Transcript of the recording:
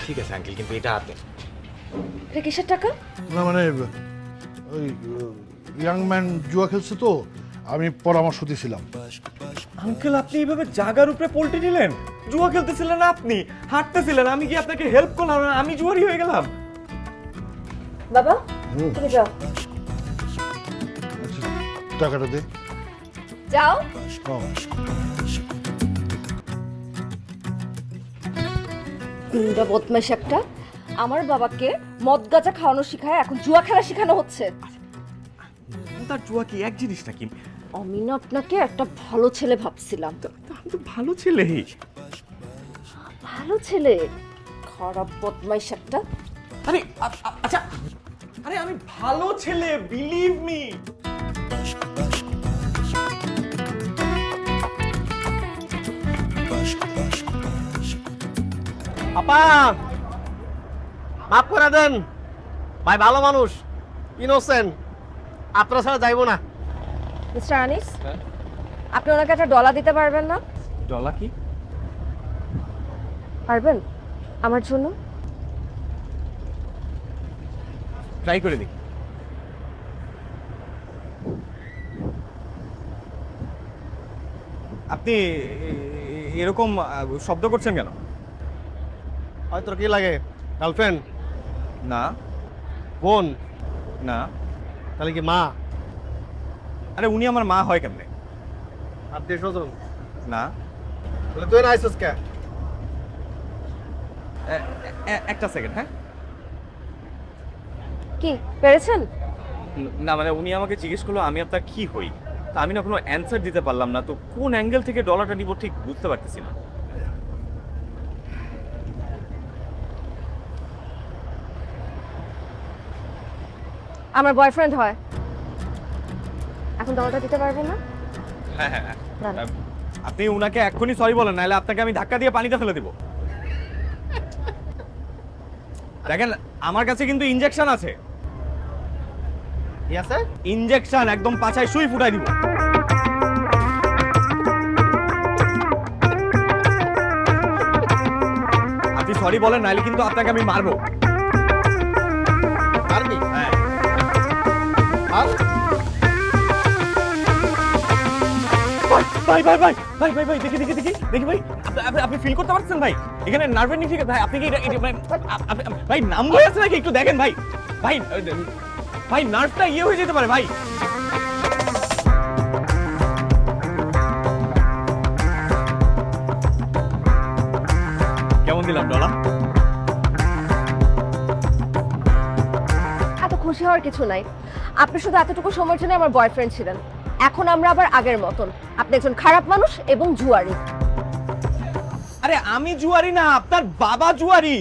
ঠিক আছে আঙ্কেল, কিন্তু এটা হাতে এটা কিসের টাকা? না মানে ওই ইয়াং ম্যান জুয়া খেলছে তো, আমি পরামর্শ দিয়েছিলাম। আঙ্কেল আপনি এইভাবে জাগার উপরে পল্টে নিলেন? জুয়া খেলতেছিলেন না আপনি, হাঁটতেছিলেন, আমি কি আপনাকে হেল্প করলাম না? আমি জুয়ারি হয়ে গেলাম? বাবা তুমি যাও আচ্ছা, টাকাটা দে। যাও। ও, গুন্ডা বদমাইশ একটা। আমার বাবাকে মদ গাঁজা খাওয়ানো শিখায়, এখন জুয়া খেলা শেখানো হচ্ছে। তার জুয়া কি এক জিনিস নাকি? আমি না আপনাকে একটা ভালো ছেলে ভাবছিলাম। আমি তো ভালো ছেলে। ভালো ছেলে? খারাপ বদমাইশ একটা। আরে আচ্ছা, আরে আমি ভালো ছেলে, বিলিভ মি। আপা মাফ করে দেন, ভাই ভালো মানুষ, ইনোসেন্ট, আপনারা ছাড়া যাইবো না। মিস্টার আনিস, আপনি ওনাকে একটা ডলার দিতে পারবেন না? ডলা কি? পারবেন আমার জন্য? ট্রাই করে দেখি। আপনি এরকম শব্দ করছেন কেন? হয়তো কি লাগে, গার্লফ্রেন্ড? না বোন? না। তাহলে কি মা? আরে উনি আমার মা হয় কেমনে? আত্মীয় স্বজন? না। তাহলে তুই না আইসস কে? একটা সেকেন্ড, হ্যাঁ। কি পেরেছেন? না মানে উনি আমাকে জিজ্ঞেস করলো আমি আপনার কি হই, তা আমি না কোনো অ্যান্সার দিতে পারলাম না, তো কোন অ্যাঙ্গেল থেকে ডলারটা নিব ঠিক বুঝতে পারতেছি না। আমার বয়ফ্রেন্ড হয়। এখন ডলারটা দিতে পারবেন না? হ্যাঁ হ্যাঁ হ্যাঁ। না, না। আপনি উনাকে এক্ষুনি সরি বলেন, নাহলে আপনাকে আমি ধাক্কা দিয়ে পানিতে ফেলে দিব। দেখেন আমার কাছে কিন্তু ইনজেকশন আছে। কি আছে? ইনজেকশন, একদম পাছায় সুই ফুটাই দিব। আপনি সরি বলেন, নাহলে কিন্তু আপনাকে আমি মারবো। পারবি? হ্যাঁ। আর ভাই ভাই ভাই ভাই ভাই ভাই দেখি দেখি দেখি দেখি ভাই, আপনি ফিল করতে পারছেন ভাই? এখানে নার্ভের নিচে ভাই, আপনি কি ভাই নাম বই আছে নাকি? একটু দেখেন ভাই। ভাই ভাই নার্ভটা ইয়ে হয়ে যেতে পারে ভাই। কেমন দিলাম ডলা? এত খুশি হওয়ার কিছু নাই। আপনি শুধু এতটুকু সময়ের জন্য আমার বয়ফ্রেন্ড ছিলেন। এখন আমরা আবার আগের মতন। আপনি একজন খারাপ মানুষ এবং জুয়ারি। আরে আমি জুয়ারি না, আপনার বাবা জুয়ারি।